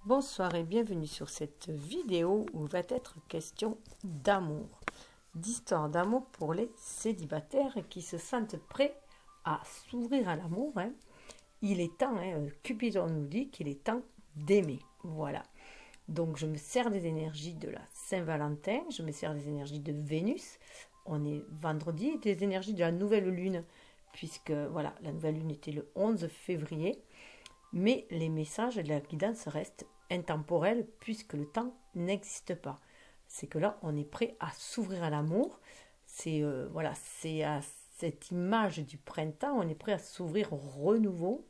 Bonsoir et bienvenue sur cette vidéo où va être question d'amour, d'histoire d'amour pour les célibataires qui se sentent prêts à s'ouvrir à l'amour. Il est temps, Cupidon nous dit qu'il est temps d'aimer. Voilà. Donc je me sers des énergies de la Saint-Valentin, je me sers des énergies de Vénus. On est vendredi, des énergies de la nouvelle lune, puisque voilà, la nouvelle lune était le 11 février. Mais les messages de la guidance restent intemporels puisque le temps n'existe pas. C'est que là, on est prêt à s'ouvrir à l'amour. C'est voilà, c'est à cette image du printemps, on est prêt à s'ouvrir au renouveau.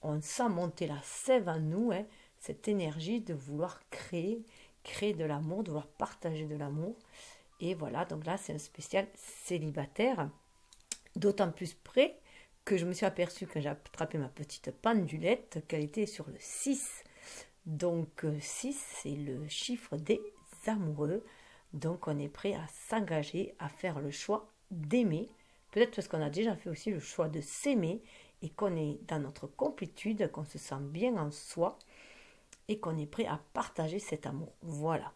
On sent monter la sève en nous, cette énergie de vouloir créer de l'amour, de vouloir partager de l'amour. Et voilà, donc là, c'est un spécial célibataire, d'autant plus près que je me suis aperçue quand j'ai attrapé ma petite pendulette qu'elle était sur le 6. Donc 6, c'est le chiffre des amoureux. Donc on est prêt à s'engager, à faire le choix d'aimer. Peut-être parce qu'on a déjà fait aussi le choix de s'aimer et qu'on est dans notre complétude, qu'on se sent bien en soi et qu'on est prêt à partager cet amour. Voilà.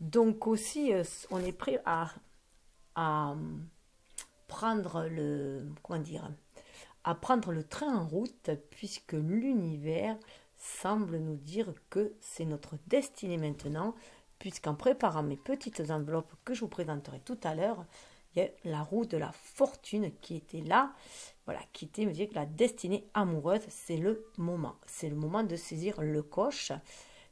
Donc aussi, on est prêt à prendre à prendre le train en route, puisque l'univers semble nous dire que c'est notre destinée maintenant, puisqu'en préparant mes petites enveloppes que je vous présenterai tout à l'heure, il y a la roue de la fortune qui était là, voilà, qui était me dire que la destinée amoureuse, c'est le moment. C'est le moment de saisir le coche,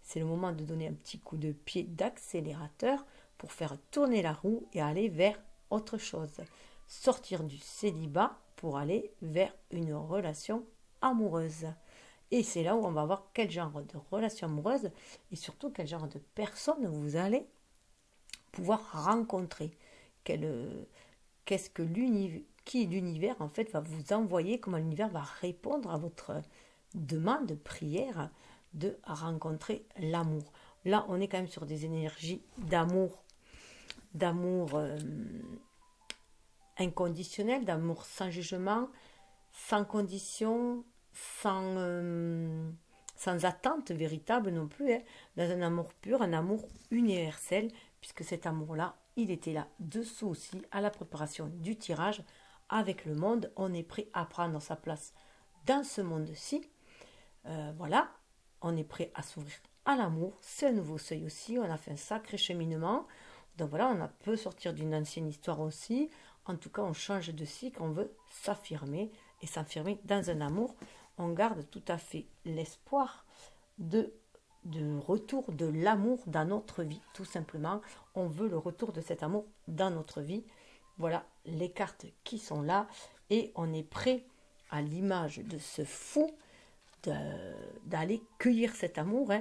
c'est le moment de donner un petit coup de pied d'accélérateur pour faire tourner la roue et aller vers autre chose. Sortir du célibat pour aller vers une relation amoureuse. Et c'est là où on va voir quel genre de relation amoureuse et surtout quel genre de personne vous allez pouvoir rencontrer. Qu'est-ce que l'univers en fait va vous envoyer, comment l'univers va répondre à votre demande, prière de rencontrer l'amour. Là, on est quand même sur des énergies d'amour inconditionnel, d'amour sans jugement, sans condition, sans attente véritable non plus, dans un amour pur, un amour universel, puisque cet amour-là, il était là dessous aussi, à la préparation du tirage. Avec le monde, on est prêt à prendre sa place dans ce monde-ci. Voilà, on est prêt à s'ouvrir à l'amour. C'est un nouveau seuil aussi, on a fait un sacré cheminement. Donc voilà, on peut sortir d'une ancienne histoire aussi. En tout cas, on change de cycle, on veut s'affirmer et s'affirmer dans un amour. On garde tout à fait l'espoir de retour de l'amour dans notre vie, tout simplement. On veut le retour de cet amour dans notre vie. Voilà les cartes qui sont là et on est prêt à l'image de ce fou d'aller cueillir cet amour,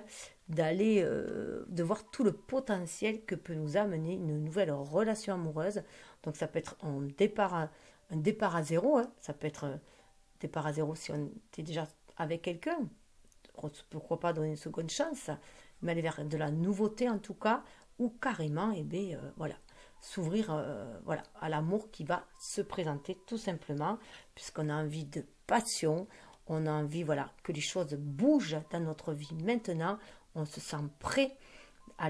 de voir tout le potentiel que peut nous amener une nouvelle relation amoureuse. Donc ça peut être un départ à zéro, ça peut être un départ à zéro si on était déjà avec quelqu'un, pourquoi pas donner une seconde chance, mais aller vers de la nouveauté en tout cas, ou carrément voilà, s'ouvrir voilà, à l'amour qui va se présenter tout simplement, puisqu'on a envie de passion. On a envie, voilà, que les choses bougent dans notre vie maintenant. On se sent prêt à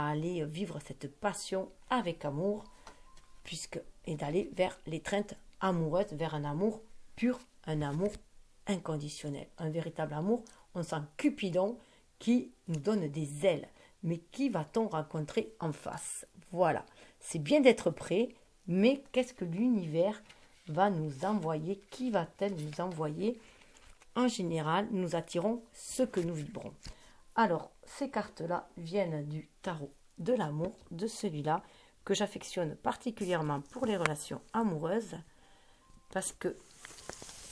aller vivre cette passion avec amour, et d'aller vers l'étreinte amoureuse, vers un amour pur, un amour inconditionnel, un véritable amour. On sent Cupidon qui nous donne des ailes. Mais qui va-t-on rencontrer en face? Voilà, c'est bien d'être prêt, mais qu'est-ce que l'univers va nous envoyer? Qui va-t-elle nous envoyer? En général, nous attirons ce que nous vibrons. Alors, ces cartes-là viennent du tarot de l'amour, de celui-là, que j'affectionne particulièrement pour les relations amoureuses, parce que...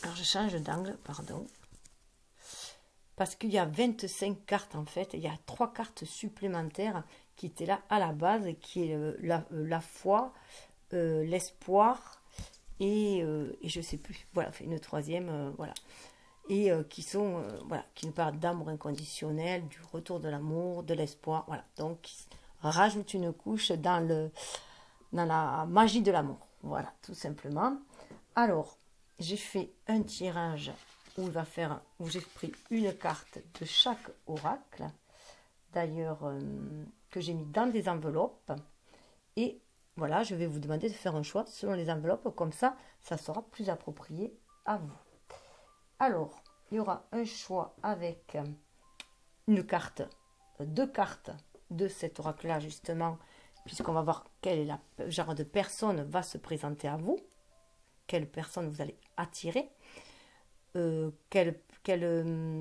Alors, je change d'angle, pardon. Parce qu'il y a 25 cartes, en fait. Il y a 3 cartes supplémentaires qui étaient là à la base, qui est la foi, l'espoir, et je ne sais plus. Voilà, une troisième, voilà. Et qui sont, voilà, qui nous parlent d'amour inconditionnel, du retour de l'amour, de l'espoir, voilà. Donc, rajoute une couche dans la magie de l'amour, voilà, tout simplement. Alors, j'ai fait un tirage où j'ai pris une carte de chaque oracle. d'ailleurs que j'ai mis dans des enveloppes. Et voilà, je vais vous demander de faire un choix selon les enveloppes. Comme ça sera plus approprié à vous. Alors, il y aura un choix avec une carte, deux cartes de cet oracle-là, justement, puisqu'on va voir quel est le genre de personne va se présenter à vous, quelle personne vous allez attirer, quel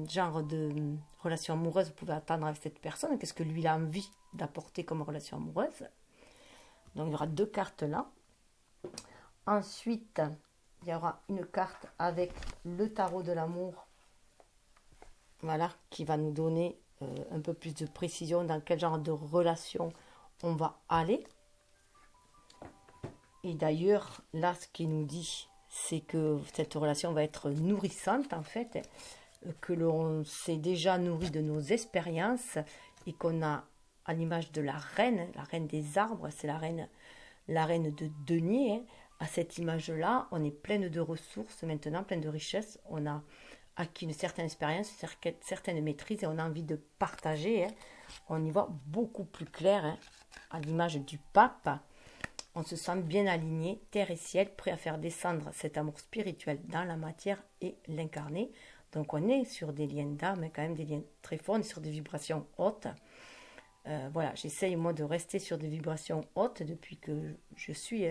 genre de relation amoureuse vous pouvez attendre avec cette personne, qu'est-ce que lui a envie d'apporter comme relation amoureuse. Donc, il y aura deux cartes là. Ensuite, il y aura une carte avec le tarot de l'amour, voilà, qui va nous donner un peu plus de précision dans quel genre de relation on va aller. Et d'ailleurs, là, ce qu'il nous dit, c'est que cette relation va être nourrissante, en fait, que l'on s'est déjà nourri de nos expériences et qu'on a, à l'image de la reine des arbres, c'est la reine de denier, hein. À cette image-là, on est pleine de ressources maintenant, pleine de richesses. On a acquis une certaine expérience, une certaine maîtrise et on a envie de partager. Hein. On y voit beaucoup plus clair, hein, à l'image du pape. On se sent bien aligné, terre et ciel, prêt à faire descendre cet amour spirituel dans la matière et l'incarner. Donc on est sur des liens d'âme, quand même des liens très forts, on est sur des vibrations hautes. Voilà, j'essaye moi de rester sur des vibrations hautes depuis que je suis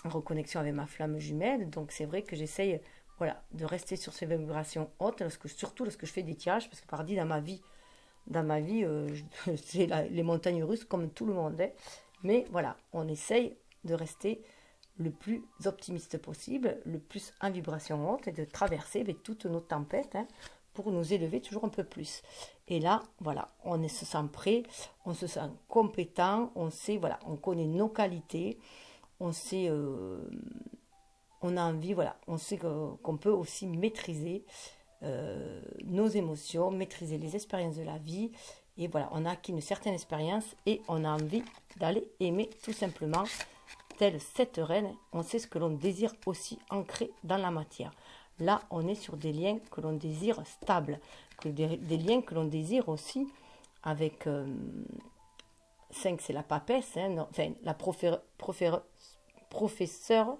en reconnexion avec ma flamme jumelle. Donc c'est vrai que j'essaye, voilà, de rester sur ces vibrations hautes, surtout lorsque je fais des tirages, parce que paradis dans ma vie, c'est les montagnes russes comme tout le monde. Hein. Mais voilà, on essaye de rester le plus optimiste possible, le plus en vibration haute et de traverser avec toutes nos tempêtes, hein, pour nous élever toujours un peu plus. Et là, voilà, on se sent prêt, on se sent compétent, on sait, voilà, on connaît nos qualités, on sait, on a envie, voilà, on sait qu'on peut aussi maîtriser nos émotions, maîtriser les expériences de la vie. Et voilà, on a acquis une certaine expérience et on a envie d'aller aimer tout simplement. Telle cette reine, on sait ce que l'on désire aussi ancré dans la matière. Là, on est sur des liens que l'on désire stables, des liens que l'on désire aussi avec 5, c'est la papesse, hein, non, enfin, la professeure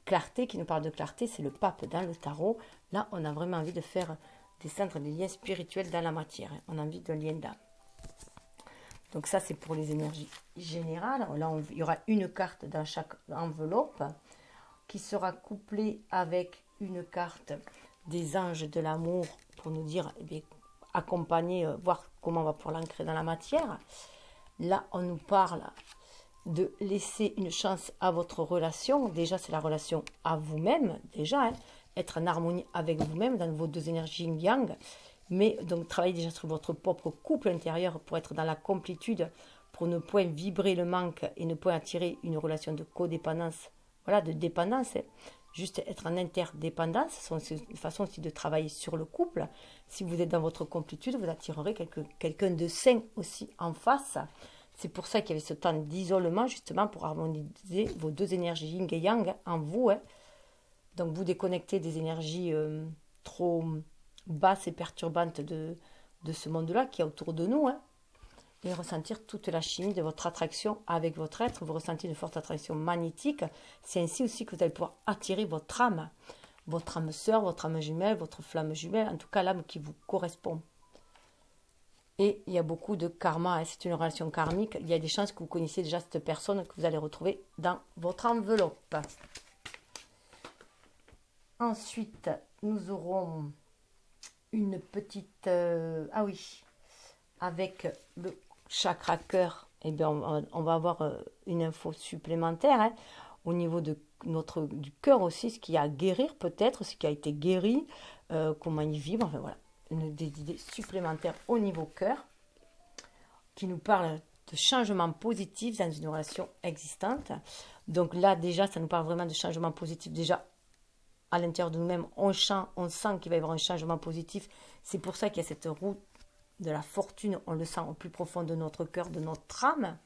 clarté qui nous parle de clarté, c'est le pape dans le tarot. Là, on a vraiment envie de faire descendre des liens spirituels dans la matière. Hein. On a envie d'un lien d'âme. Donc ça, c'est pour les énergies générales. Là, il y aura une carte dans chaque enveloppe qui sera couplée avec une carte des anges de l'amour pour nous dire, eh bien, accompagner, voir comment on va pouvoir l'ancrer dans la matière. Là, on nous parle de laisser une chance à votre relation. Déjà, c'est la relation à vous-même, déjà, hein, être en harmonie avec vous-même dans vos deux énergies yin-yang. Mais donc, travaillez déjà sur votre propre couple intérieur pour être dans la complétude, pour ne point vibrer le manque et ne point attirer une relation de codépendance, voilà, de dépendance. Hein. Juste être en interdépendance, c'est une façon aussi de travailler sur le couple. Si vous êtes dans votre complétude, vous attirerez quelqu'un de sain aussi en face. C'est pour ça qu'il y avait ce temps d'isolement, justement, pour harmoniser vos deux énergies yin et yang en vous. Hein. Donc, vous déconnectez des énergies trop basses et perturbantes de ce monde-là qui est autour de nous. Hein. Et ressentir toute la chimie de votre attraction avec votre être. Vous ressentez une forte attraction magnétique. C'est ainsi aussi que vous allez pouvoir attirer votre âme sœur, votre âme jumelle, votre flamme jumelle, en tout cas l'âme qui vous correspond. Et il y a beaucoup de karma, hein. C'est une relation karmique. Il y a des chances que vous connaissiez déjà cette personne que vous allez retrouver dans votre enveloppe. Ensuite, nous aurons une petite... ah oui, avec le chakra cœur, eh bien, on va avoir une info supplémentaire, hein, au niveau du cœur aussi, ce qui a à guérir peut-être, ce qui a été guéri, comment il vibre, enfin voilà, des idées supplémentaires au niveau cœur, qui nous parlent de changements positifs dans une relation existante. Donc là déjà, ça nous parle vraiment de changements positifs déjà à l'intérieur de nous-mêmes. On sent qu'il va y avoir un changement positif. C'est pour ça qu'il y a cette route de la fortune, on le sent au plus profond de notre cœur, de notre âme,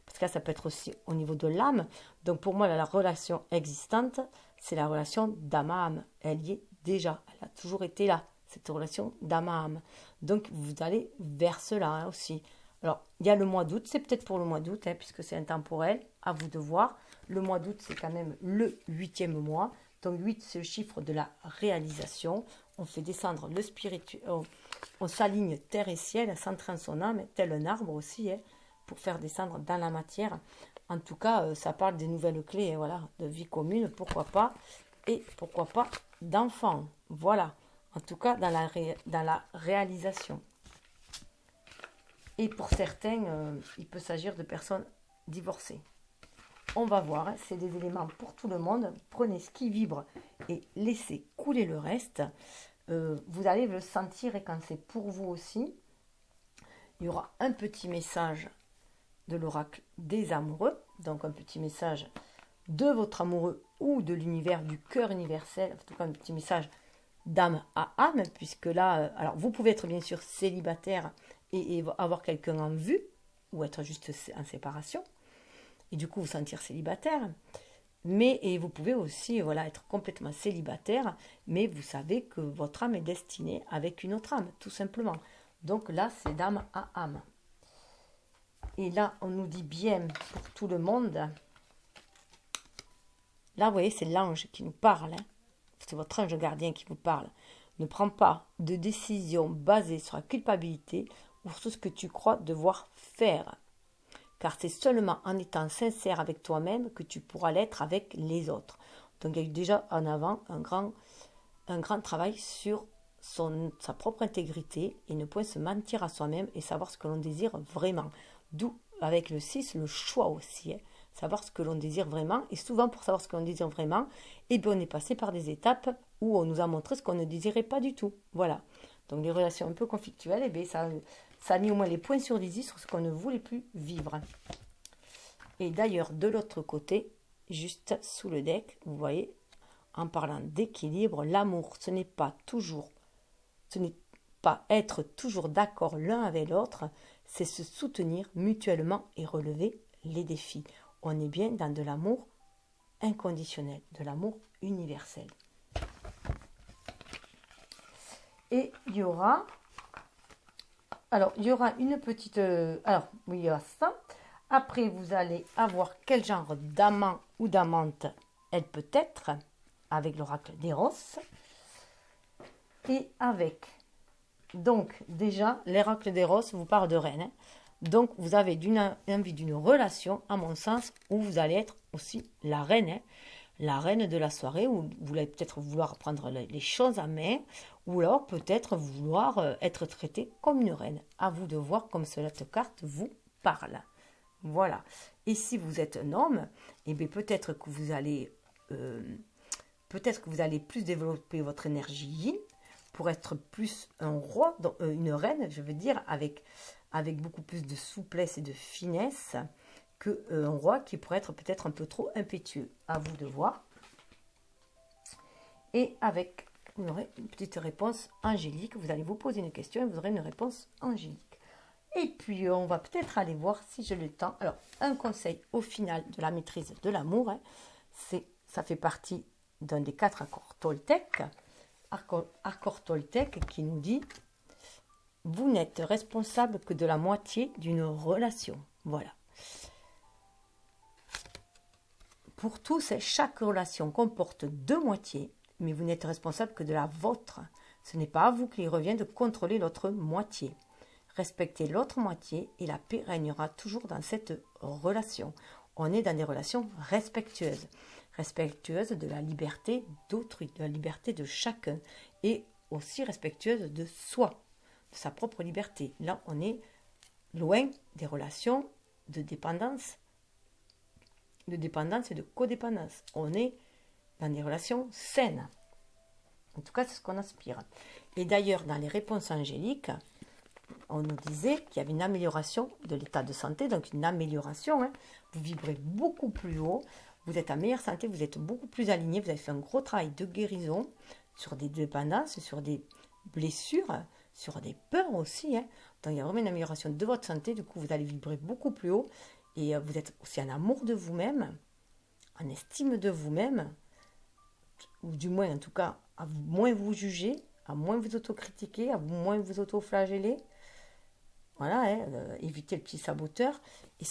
parce que là, ça peut être aussi au niveau de l'âme. Donc pour moi, la relation existante, c'est la relation d'âme à âme. Elle y est déjà, elle a toujours été là. cette relation d'âme à âme. Donc, vous allez vers cela hein, aussi. Alors, il y a le mois d'août, c'est peut-être pour le mois d'août, hein, puisque c'est intemporel, à vous de voir. Le mois d'août, c'est quand même le 8e mois. Donc, 8, c'est le chiffre de la réalisation. On fait descendre le spirituel, on s'aligne terre et ciel, s'entraîne son âme, tel un arbre aussi, hein, pour faire descendre dans la matière. En tout cas, ça parle des nouvelles clés, hein, voilà, de vie commune, pourquoi pas, et pourquoi pas d'enfants. Voilà, en tout cas, dans la réalisation. Et pour certains, il peut s'agir de personnes divorcées. On va voir, hein, c'est des éléments pour tout le monde. Prenez ce qui vibre et laissez couler le reste. Vous allez le sentir et quand c'est pour vous aussi, il y aura un petit message de l'oracle des amoureux. Donc un petit message de votre amoureux ou de l'univers, du cœur universel. En tout cas, un petit message d'âme à âme, puisque là, alors vous pouvez être bien sûr célibataire et avoir quelqu'un en vue, ou être juste en séparation, et du coup vous sentir célibataire. Mais et vous pouvez aussi voilà, être complètement célibataire, mais vous savez que votre âme est destinée avec une autre âme, tout simplement. Donc là, c'est d'âme à âme. Et là, on nous dit bien pour tout le monde. Là, vous voyez, c'est l'ange qui nous parle. Hein. C'est votre ange gardien qui vous parle. Ne prends pas de décision basée sur la culpabilité ou sur ce que tu crois devoir faire. Car c'est seulement en étant sincère avec toi-même que tu pourras l'être avec les autres. Donc il y a déjà en avant un grand travail sur sa propre intégrité et ne point se mentir à soi-même et savoir ce que l'on désire vraiment. D'où, avec le 6, le choix aussi. Hein. Savoir ce que l'on désire vraiment. Et souvent, pour savoir ce que l'on désire vraiment, eh bien, on est passé par des étapes où on nous a montré ce qu'on ne désirait pas du tout. Voilà. Donc les relations un peu conflictuelles, eh bien, ça a mis au moins les points sur les i sur ce qu'on ne voulait plus vivre. Et d'ailleurs, de l'autre côté, juste sous le deck, vous voyez, en parlant d'équilibre, l'amour, ce n'est pas être toujours d'accord l'un avec l'autre, c'est se soutenir mutuellement et relever les défis. On est bien dans de l'amour inconditionnel, de l'amour universel. Et il y aura... Alors, il y aura une petite... alors, oui, il y a ça. Après, vous allez avoir quel genre d'amant ou d'amante elle peut être, avec l'oracle d'Eros. Et avec... Donc, déjà, l'oracle d'Eros vous parle de reine. Hein. Donc, vous avez envie d'une relation, à mon sens, où vous allez être aussi la reine. Hein. La reine de la soirée, où vous allez peut-être vouloir prendre les choses à main, ou alors peut-être vouloir être traité comme une reine. À vous de voir comme cette carte vous parle. Voilà. Et si vous êtes un homme, eh bien peut-être que vous allez plus développer votre énergie yin pour être plus un roi, une reine, je veux dire, avec beaucoup plus de souplesse et de finesse qu'un roi qui pourrait être peut-être un peu trop impétueux. À vous de voir. Et avec, vous aurez une petite réponse angélique. Vous allez vous poser une question et vous aurez une réponse angélique. Et puis, on va peut-être aller voir si j'ai le temps. Alors, un conseil au final de la maîtrise de l'amour, hein, ça fait partie d'un des 4 accords Toltec. Accord Toltec qui nous dit « Vous n'êtes responsable que de la moitié d'une relation. » Voilà. Pour tous, chaque relation comporte 2 moitiés, mais vous n'êtes responsable que de la vôtre. Ce n'est pas à vous qu'il revient de contrôler l'autre moitié. Respectez l'autre moitié et la paix régnera toujours dans cette relation. On est dans des relations respectueuses. Respectueuses de la liberté d'autrui, de la liberté de chacun. Et aussi respectueuses de soi, de sa propre liberté. Là, on est loin des relations de dépendance et de codépendance. On est dans des relations saines. En tout cas, c'est ce qu'on aspire. Et d'ailleurs, dans les réponses angéliques, on nous disait qu'il y avait une amélioration de l'état de santé, donc une amélioration. Hein. Vous vibrez beaucoup plus haut, vous êtes en meilleure santé, vous êtes beaucoup plus aligné, vous avez fait un gros travail de guérison sur des dépendances, sur des blessures, sur des peurs aussi. Hein. Donc il y a vraiment une amélioration de votre santé, du coup vous allez vibrer beaucoup plus haut et vous êtes aussi en amour de vous-même, en estime de vous-même, ou du moins en tout cas à moins vous juger, à à moins vous autocritiquer, à moins vous auto-flageller. Voilà, hein, éviter le petit saboteur. Et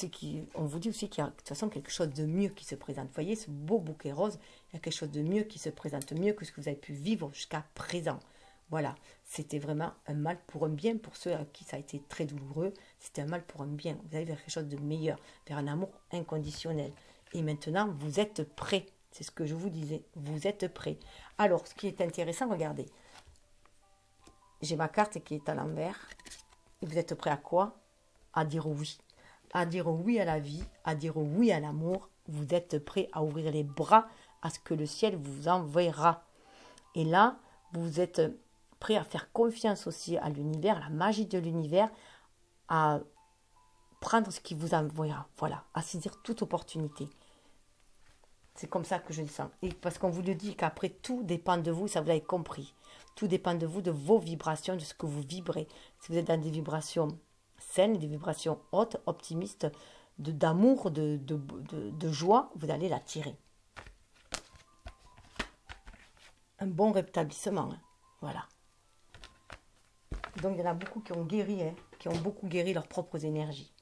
on vous dit aussi qu'il y a de toute façon quelque chose de mieux qui se présente. Vous voyez, ce beau bouquet rose, il y a quelque chose de mieux qui se présente, mieux que ce que vous avez pu vivre jusqu'à présent. Voilà, c'était vraiment un mal pour un bien. Pour ceux à qui ça a été très douloureux, c'était un mal pour un bien. Vous allez vers quelque chose de meilleur, vers un amour inconditionnel. Et maintenant, vous êtes prêts. C'est ce que je vous disais, vous êtes prêts. Alors, ce qui est intéressant, regardez. J'ai ma carte qui est à l'envers. Et vous êtes prêts à quoi? À dire oui. À dire oui à la vie, à dire oui à l'amour. Vous êtes prêts à ouvrir les bras à ce que le ciel vous enverra. Et là, vous êtes prêts à faire confiance aussi à l'univers, à la magie de l'univers, à prendre ce qui vous envoyera. Voilà, à saisir toute opportunité. C'est comme ça que je le sens. Et parce qu'on vous le dit qu'après, tout dépend de vous, ça vous avez compris. Tout dépend de vous, de vos vibrations, de ce que vous vibrez. Si vous êtes dans des vibrations saines, des vibrations hautes, optimistes, d'amour, de joie, vous allez l'attirer. Un bon rétablissement. Hein. Voilà. Donc, il y en a beaucoup qui ont guéri, hein, qui ont beaucoup guéri leurs propres énergies.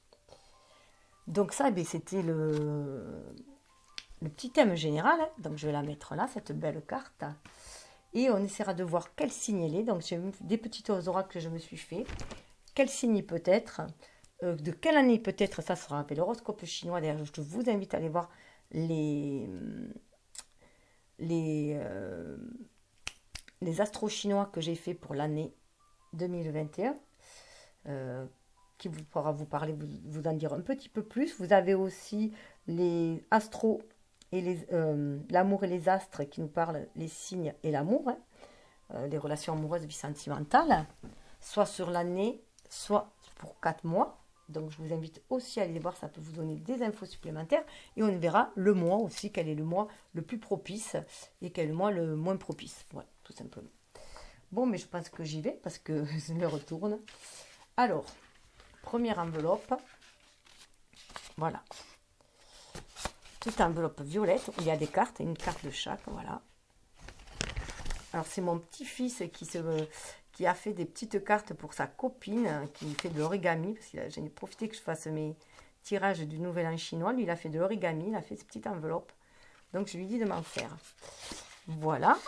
Donc ça, c'était le petit thème général. Hein. Donc, je vais la mettre là, cette belle carte. Et on essaiera de voir quel signe elle est. Donc, j'ai des petits oracles que je me suis fait. Quel signe peut être, de quelle année peut-être, ça sera l'horoscope chinois. D'ailleurs, je vous invite à aller voir les astros chinois que j'ai fait pour l'année 2021, qui pourra vous parler, vous en dire un petit peu plus. Vous avez aussi les astros et l'amour et les astres qui nous parlent les signes et l'amour, hein, les relations amoureuses, vie sentimentale, soit sur l'année, soit pour 4 mois. Donc, je vous invite aussi à aller les voir, ça peut vous donner des infos supplémentaires. Et on verra le mois aussi, quel est le mois le plus propice et quel est le mois le moins propice. Voilà, tout simplement. Bon, mais je pense que j'y vais parce que je me retourne. Alors, première enveloppe. Voilà. Toute enveloppe violette où il y a des cartes, une carte de chaque, voilà. Alors, c'est mon petit-fils qui a fait des petites cartes pour sa copine, qui fait de l'origami, parce que j'ai profité que je fasse mes tirages du Nouvel An chinois. Lui, il a fait de l'origami, il a fait ces petites enveloppes. Donc, je lui dis de m'en faire. Voilà.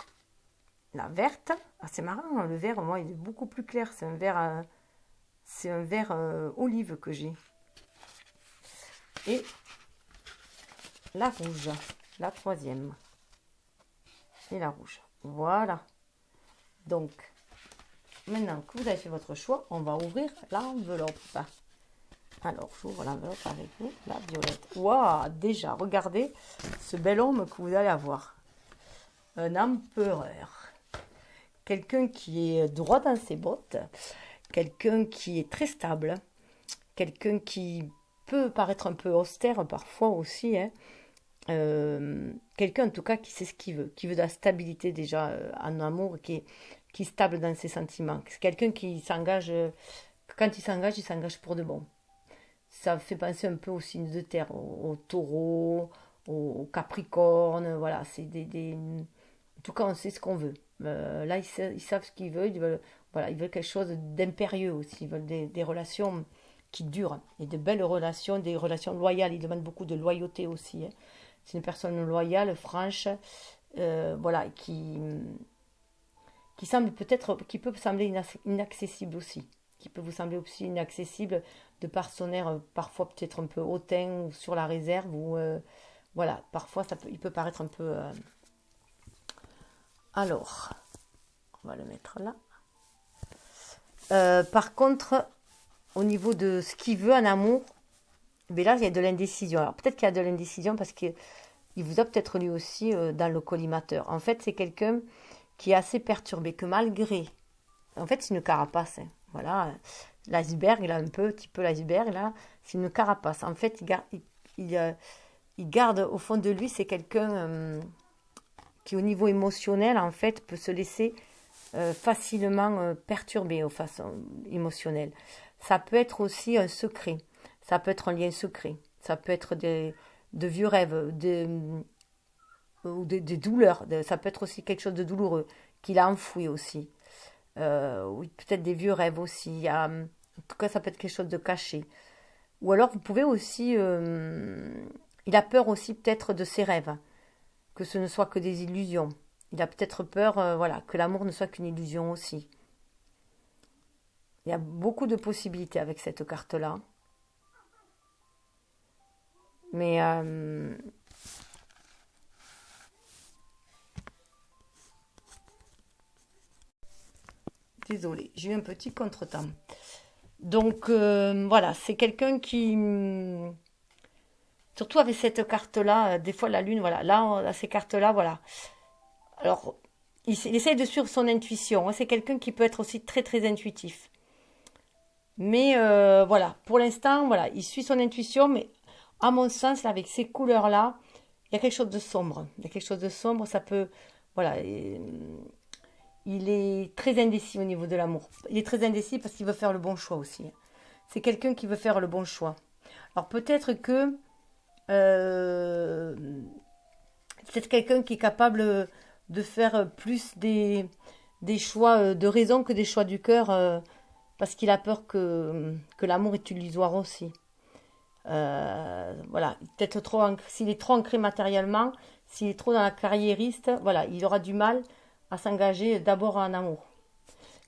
La verte. Ah, c'est marrant, le vert, moi, il est beaucoup plus clair. C'est un vert olive que j'ai. Et la rouge, la troisième. Et la rouge. Voilà. Donc, maintenant que vous avez fait votre choix, on va ouvrir l'enveloppe. Alors, j'ouvre l'enveloppe avec vous, la violette. Waouh, déjà, regardez ce bel homme que vous allez avoir. Un empereur. Quelqu'un qui est droit dans ses bottes. Quelqu'un qui est très stable. Quelqu'un qui peut paraître un peu austère parfois aussi, hein. Quelqu'un en tout cas qui sait ce qu'il veut, qui veut de la stabilité déjà en amour, qui est stable dans ses sentiments. C'est quelqu'un qui s'engage, quand il s'engage pour de bon. Ça fait penser un peu au signe de terre, au taureau, au capricorne, voilà, c'est en tout cas on sait ce qu'on veut. Là ils savent ce qu'ils veulent, voilà, ils veulent quelque chose d'impérieux aussi, ils veulent des relations qui durent, et de belles relations, des relations loyales, ils demandent beaucoup de loyauté aussi, hein. C'est une personne loyale, franche, voilà, qui semble peut-être, qui peut sembler inaccessible aussi, qui peut vous sembler aussi inaccessible de par son air parfois peut-être un peu hautain ou sur la réserve, ou voilà, parfois il peut paraître un peu... Alors, on va le mettre là. Par contre, au niveau de ce qu'il veut en amour, mais là, il y a de l'indécision. Alors, peut-être qu'il y a de l'indécision parce qu'il vous a peut-être lui aussi dans le collimateur. En fait, c'est quelqu'un qui est assez perturbé, que malgré... En fait, c'est une carapace. Hein. Voilà, l'iceberg, il a un petit peu l'iceberg, là. C'est une carapace. En fait, il garde au fond de lui, c'est quelqu'un qui, au niveau émotionnel, en fait, peut se laisser facilement perturber aux façons émotionnelles. Ça peut être aussi un secret. Ça peut être un lien secret. Ça peut être de vieux rêves, ou des douleurs. Ça peut être aussi quelque chose de douloureux qu'il a enfoui aussi. Oui, peut-être des vieux rêves aussi. En tout cas, ça peut être quelque chose de caché. Ou alors, vous pouvez aussi... il a peur aussi peut-être de ses rêves, que ce ne soit que des illusions. Il a peut-être peur, voilà, que l'amour ne soit qu'une illusion aussi. Il y a beaucoup de possibilités avec cette carte-là. Mais désolée, j'ai eu un petit contretemps. Donc voilà, c'est quelqu'un qui, surtout avec cette carte-là, des fois la lune, voilà, là, on a ces cartes-là, voilà. Alors, il essaie de suivre son intuition, hein. C'est quelqu'un qui peut être aussi très très intuitif. Mais voilà, pour l'instant, voilà, il suit son intuition, mais à mon sens, là, avec ces couleurs-là, il y a quelque chose de sombre. Il y a quelque chose de sombre, ça peut, voilà, il est très indécis au niveau de l'amour. Il est très indécis parce qu'il veut faire le bon choix aussi. C'est quelqu'un qui veut faire le bon choix. Alors peut-être que euh, peut-être quelqu'un qui est capable de faire plus des choix de raison que des choix du cœur parce qu'il a peur que l'amour est illusoire aussi. Voilà, peut-être trop s'il est trop ancré matériellement, s'il est trop dans la carriériste, voilà, il aura du mal à s'engager d'abord en amour.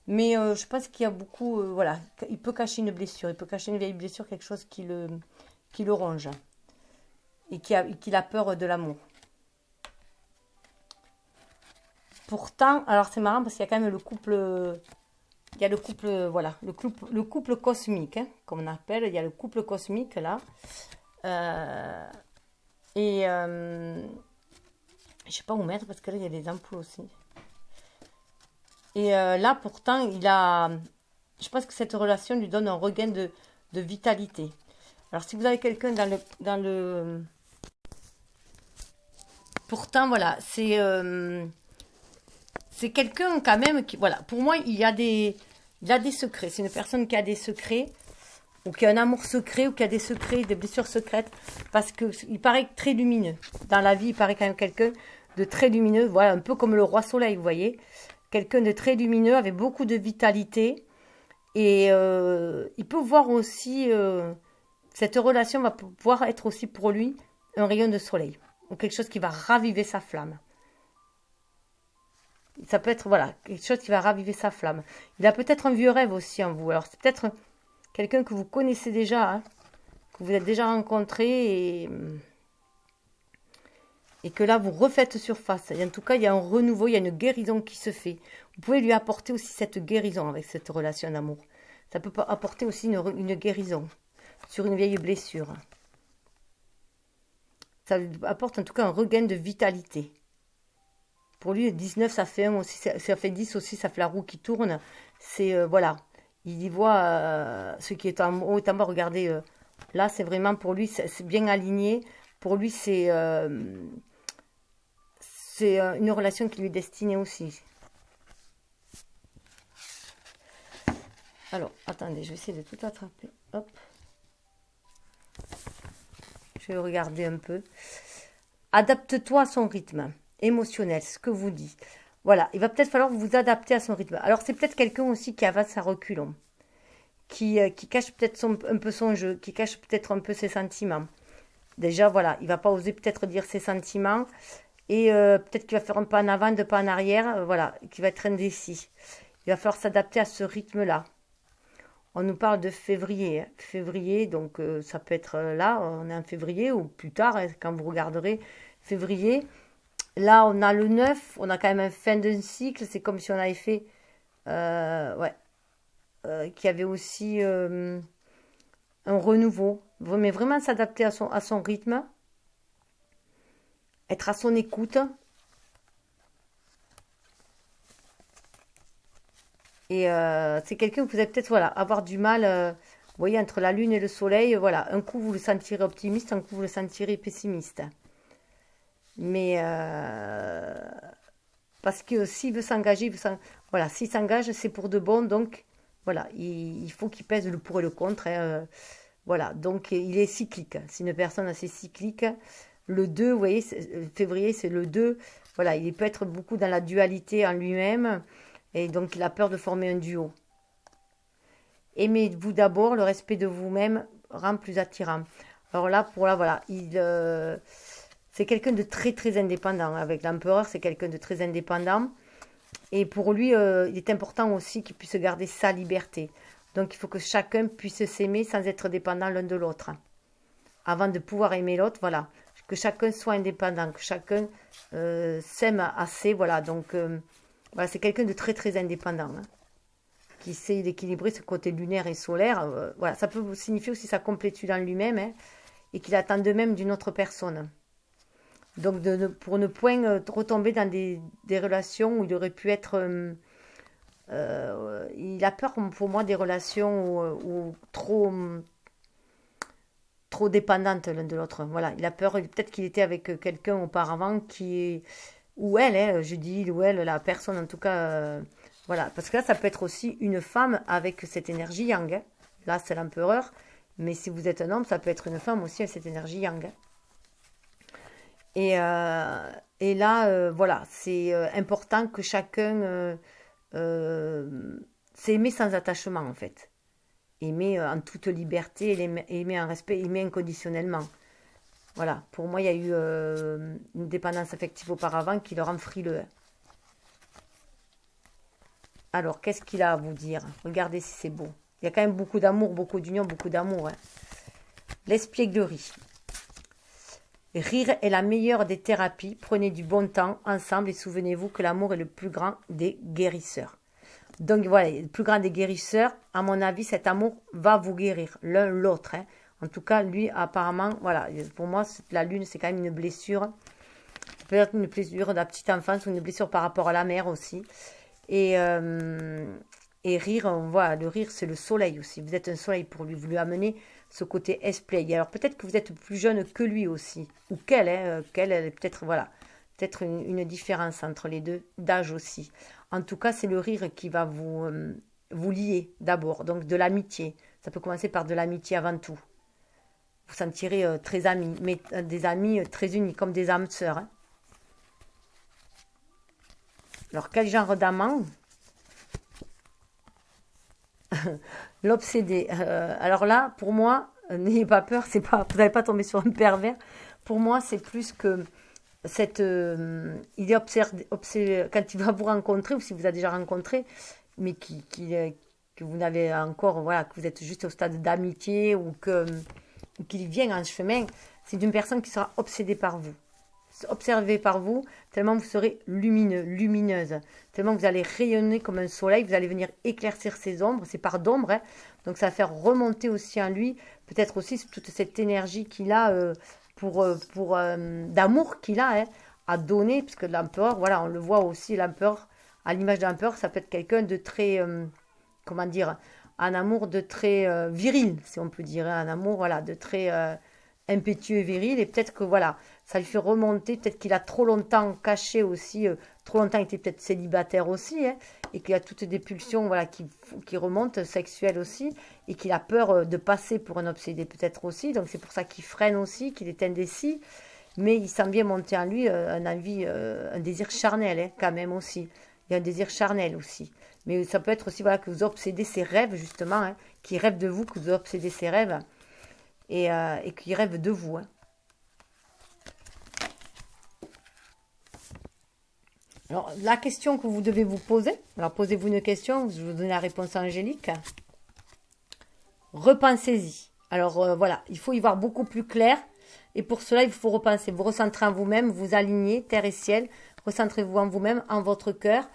Mais je pense qu'il y a beaucoup, voilà, il peut cacher une blessure, il peut cacher une vieille blessure, quelque chose qui le ronge et qu'il a peur de l'amour. Pourtant, alors c'est marrant parce qu'il y a quand même le couple, il y a le couple, voilà, le couple cosmique, hein, comme on appelle, il y a le couple cosmique là. Euh, et je sais pas où mettre parce que là il y a des ampoules aussi. Et là pourtant, je pense que cette relation lui donne un regain de vitalité. Alors si vous avez quelqu'un pourtant voilà, c'est quelqu'un quand même qui, voilà, pour moi il a des secrets. C'est une personne qui a des secrets ou qui a un amour secret ou qui a des secrets, des blessures secrètes parce que il paraît très lumineux. Dans la vie, il paraît quand même quelqu'un de très lumineux, voilà, un peu comme le roi soleil, vous voyez. Quelqu'un de très lumineux avec beaucoup de vitalité et il peut voir aussi cette relation va pouvoir être aussi pour lui un rayon de soleil ou quelque chose qui va raviver sa flamme. Ça peut être voilà quelque chose qui va raviver sa flamme. Il a peut-être un vieux rêve aussi en vous. Alors c'est peut-être quelqu'un que vous connaissez déjà, hein, que vous êtes déjà rencontré et que là vous refaites surface. Et en tout cas, il y a un renouveau, il y a une guérison qui se fait. Vous pouvez lui apporter aussi cette guérison avec cette relation d'amour. Ça peut apporter aussi une guérison sur une vieille blessure. Ça lui apporte en tout cas un regain de vitalité. Pour lui, 19, ça fait 1 aussi, ça fait 10 aussi, ça fait la roue qui tourne. C'est, voilà, il y voit ce qui est en haut et en bas. Regardez, là, c'est vraiment pour lui, c'est bien aligné. Pour lui, c'est une relation qui lui est destinée aussi. Alors, attendez, je vais essayer de tout attraper. Hop. Je vais regarder un peu. Adapte-toi à son rythme émotionnel, ce que vous dites. Voilà, il va peut-être falloir vous adapter à son rythme. Alors, c'est peut-être quelqu'un aussi qui avance à reculons, qui cache peut-être un peu son jeu, qui cache peut-être un peu ses sentiments. Déjà, voilà, il va pas oser peut-être dire ses sentiments et peut-être qu'il va faire un pas en avant, deux pas en arrière, voilà, qui va être indécis. Il va falloir s'adapter à ce rythme-là. On nous parle de février, hein. Février, donc ça peut être là, on est en février ou plus tard, hein, quand vous regarderez février. Là, on a le 9, on a quand même une fin d'un cycle, c'est comme si on avait fait, ouais, qu'il y avait aussi un renouveau. Mais vraiment s'adapter à son rythme, être à son écoute. Et c'est quelqu'un que vous allez peut-être voilà, avoir du mal, vous voyez, entre la lune et le soleil. Voilà, un coup vous le sentirez optimiste, un coup vous le sentirez pessimiste. Mais parce que s'il veut s'engager, voilà, s'il s'engage, c'est pour de bon. Donc voilà, il faut qu'il pèse le pour et le contre, hein, voilà, donc il est cyclique. C'est une personne assez cyclique. Le 2, vous voyez, février, c'est le 2. Voilà, il peut être beaucoup dans la dualité en lui-même. Et donc, il a peur de former un duo. Aimez-vous d'abord, le respect de vous-même rend plus attirant. Alors là, pour là, voilà, c'est quelqu'un de très, très indépendant. Avec l'empereur, c'est quelqu'un de très indépendant. Et pour lui, il est important aussi qu'il puisse garder sa liberté. Donc, il faut que chacun puisse s'aimer sans être dépendant l'un de l'autre. Avant de pouvoir aimer l'autre, voilà. Que chacun soit indépendant, que chacun s'aime assez, voilà. Donc, voilà, c'est quelqu'un de très, très indépendant. Hein, qui sait d'équilibrer ce côté lunaire et solaire. Voilà, ça peut signifier aussi sa complétude en lui-même, hein, et qu'il attend de même d'une autre personne. Donc, pour ne point retomber dans des relations où il aurait pu être... il a peur, pour moi, des relations où trop dépendantes l'un de l'autre. Voilà, il a peur, peut-être qu'il était avec quelqu'un auparavant ou elle, hein, je dis il ou elle, la personne en tout cas... voilà, parce que là, ça peut être aussi une femme avec cette énergie yang. Hein. Là, c'est l'empereur. Mais si vous êtes un homme, ça peut être une femme aussi avec cette énergie yang. Hein. Et là, voilà, c'est important que chacun s'aimer sans attachement, en fait. Aimer en toute liberté, aimer en respect, aimer inconditionnellement. Voilà, pour moi, il y a eu une dépendance affective auparavant qui le rend frileux. Hein. Alors, qu'est-ce qu'il a à vous dire? Regardez si c'est beau. Il y a quand même beaucoup d'amour, beaucoup d'union, beaucoup d'amour. Hein. L'espièglerie. Rire est la meilleure des thérapies. Prenez du bon temps ensemble et souvenez-vous que l'amour est le plus grand des guérisseurs. Donc voilà, le plus grand des guérisseurs, à mon avis, cet amour va vous guérir l'un l'autre. Hein. En tout cas, lui, apparemment, voilà, pour moi, la lune, c'est quand même une blessure. Peut-être une blessure de la petite enfance ou une blessure par rapport à la mère aussi. Et rire, on voit, le rire, c'est le soleil aussi. Vous êtes un soleil pour lui. Vous lui amenez ce côté esplègue. Alors peut-être que vous êtes plus jeune que lui aussi. Ou qu'elle, hein, peut-être, voilà. Peut-être une différence entre les deux, d'âge aussi. En tout cas, c'est le rire qui va vous lier d'abord. Donc de l'amitié. Ça peut commencer par de l'amitié avant tout. Vous sentirez très amis. Mais des amis très unis, comme des âmes sœurs. Hein. Alors, quel genre d'amant? L'obsédé. Alors là, pour moi, n'ayez pas peur, c'est pas, vous n'allez pas tomber sur un pervers. Pour moi, c'est plus que il est obsédé quand il va vous rencontrer, ou si vous avez déjà rencontré, mais que vous n'avez encore, voilà, que vous êtes juste au stade d'amitié ou qu'il vient en chemin, c'est d'une personne qui sera obsédée par vous. Observé par vous, tellement vous serez lumineux, lumineuse, tellement vous allez rayonner comme un soleil, vous allez venir éclaircir ses ombres, ses parts d'ombre, hein. Donc ça va faire remonter aussi en lui, peut-être aussi toute cette énergie qu'il a d'amour qu'il a hein, à donner, puisque l'empereur, voilà, on le voit aussi, l'empereur, à l'image de l'empereur, ça peut être quelqu'un de très, comment dire, un amour de très viril, si on peut dire, hein, un amour, voilà, de très impétueux et viril, et peut-être que, voilà, ça lui fait remonter, peut-être qu'il a trop longtemps caché aussi, trop longtemps été peut-être célibataire aussi, hein, et qu'il a toutes des pulsions voilà, qui remontent, sexuelles aussi, et qu'il a peur de passer pour un obsédé peut-être aussi, donc c'est pour ça qu'il freine aussi, qu'il est indécis, mais il sent bien monter en lui un désir charnel, hein, quand même aussi. Il y a un désir charnel aussi. Mais ça peut être aussi voilà, que vous obsédez ses rêves, justement, hein, qu'il rêve de vous, que vous obsédez ses rêves, et qu'il rêve de vous, hein. Alors, la question que vous devez vous poser, alors posez-vous une question, je vais vous donner la réponse angélique. Repensez-y. Alors voilà, il faut y voir beaucoup plus clair. Et pour cela, il faut repenser, vous recentrer en vous-même, vous aligner, terre et ciel. Recentrez-vous en vous-même, en votre cœur.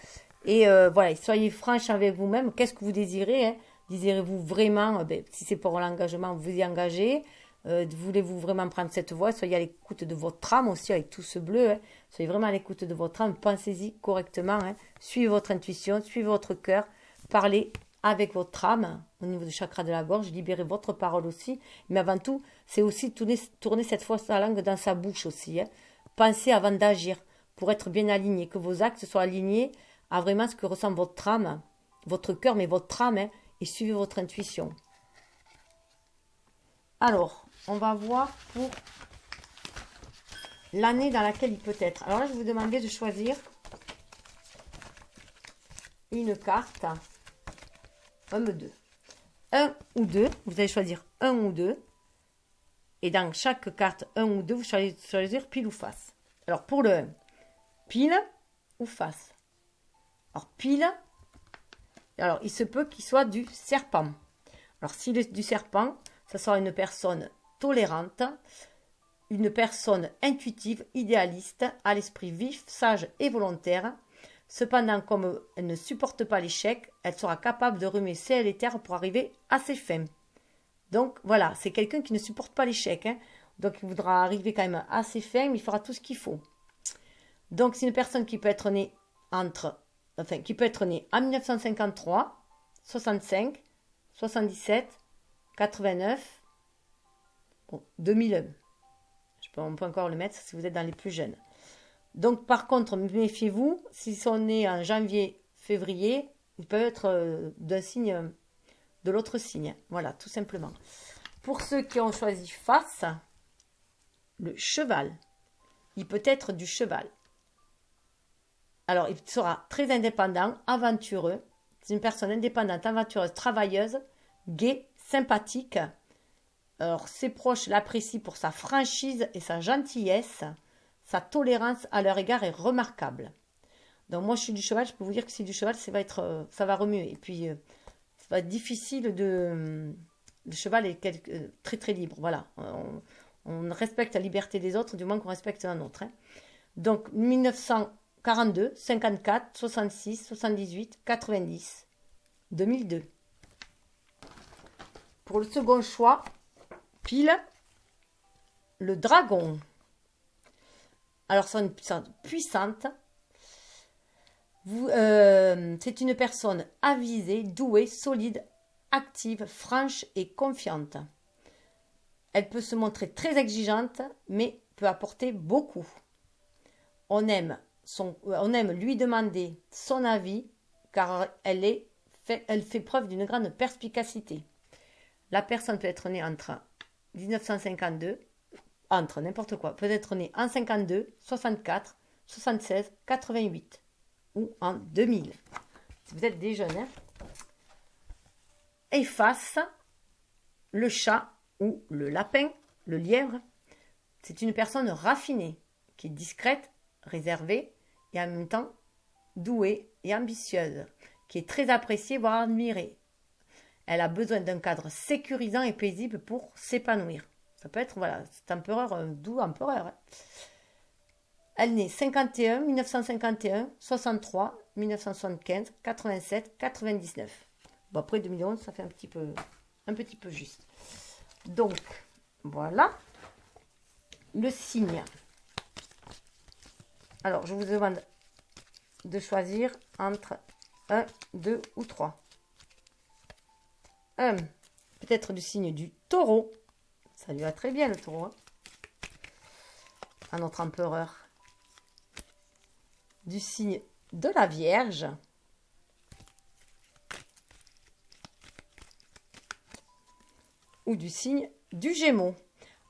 Et voilà, soyez franche avec vous-même. Qu'est-ce que vous désirez hein? Désirez-vous vraiment, si c'est pour l'engagement, vous y engagez. Voulez-vous vraiment prendre cette voie? Soyez à l'écoute de votre âme aussi avec tout ce bleu. Hein. Soyez vraiment à l'écoute de votre âme. Pensez-y correctement. Hein. Suivez votre intuition, suivez votre cœur. Parlez avec votre âme au niveau du chakra de la gorge. Libérez votre parole aussi. Mais avant tout, c'est aussi tourner cette fois sa langue dans sa bouche aussi. Hein. Pensez avant d'agir pour être bien aligné. Que vos actes soient alignés à vraiment ce que ressent votre âme, votre cœur, mais votre âme. Hein, et suivez votre intuition. Alors, on va voir pour l'année dans laquelle il peut être. Alors là, je vais vous demander de choisir une carte, un ou deux. Un ou deux, vous allez choisir un ou deux. Et dans chaque carte, un ou deux, vous choisir pile ou face. Alors pour le 1, pile ou face. Alors pile, alors il se peut qu'il soit du serpent. Alors s'il est du serpent, ça sera une personne tolérante, une personne intuitive, idéaliste, à l'esprit vif, sage et volontaire. Cependant, comme elle ne supporte pas l'échec, elle sera capable de remuer ciel et terre pour arriver à ses fins. Donc voilà, c'est quelqu'un qui ne supporte pas l'échec. Hein. Donc il voudra arriver quand même à ses fins, mais il fera tout ce qu'il faut. Donc c'est une personne qui peut être née qui peut être née en 1953, 65, 77, 89, 2001. On peut encore le mettre si vous êtes dans les plus jeunes. Donc par contre, méfiez-vous, s'ils sont nés en janvier, février, ils peuvent être d'un signe, de l'autre signe. Voilà, tout simplement. Pour ceux qui ont choisi face, le cheval. Il peut être du cheval. Alors, il sera très indépendant, aventureux. C'est une personne indépendante, aventureuse, travailleuse, gaie, sympathique. Alors, ses proches l'apprécient pour sa franchise et sa gentillesse. Sa tolérance à leur égard est remarquable. Donc, moi, je suis du cheval. Je peux vous dire que si du cheval, ça va remuer. Et puis, ça va être difficile de... Le cheval est très, très libre. Voilà. On respecte la liberté des autres du moment qu'on respecte la nôtre. Hein. Donc, 1942, 54, 66, 78, 90, 2002. Pour le second choix, pile, le dragon. Alors, c'est une personne puissante. C'est une personne avisée, douée, solide, active, franche et confiante. Elle peut se montrer très exigeante, mais peut apporter beaucoup. On aime lui demander son avis, car elle fait preuve d'une grande perspicacité. La personne peut être née entre 1952, entre n'importe quoi, peut être née en 52, 64, 76, 88 ou en 2000. Si vous êtes des jeunes. Hein. Et face, le chat ou le lapin, le lièvre, c'est une personne raffinée, qui est discrète, réservée et en même temps douée et ambitieuse, qui est très appréciée, voire admirée. Elle a besoin d'un cadre sécurisant et paisible pour s'épanouir. Ça peut être, voilà, cet empereur, un doux empereur. Hein. Elle naît 51, 1951, 63, 1975, 87, 99. Bon, après 2011, ça fait un petit peu juste. Donc, voilà le signe. Alors, je vous demande de choisir entre 1, 2 ou 3. 1, peut-être du signe du taureau. Ça lui va très bien le taureau. Hein. À notre empereur. Du signe de la Vierge. Ou du signe du Gémeaux.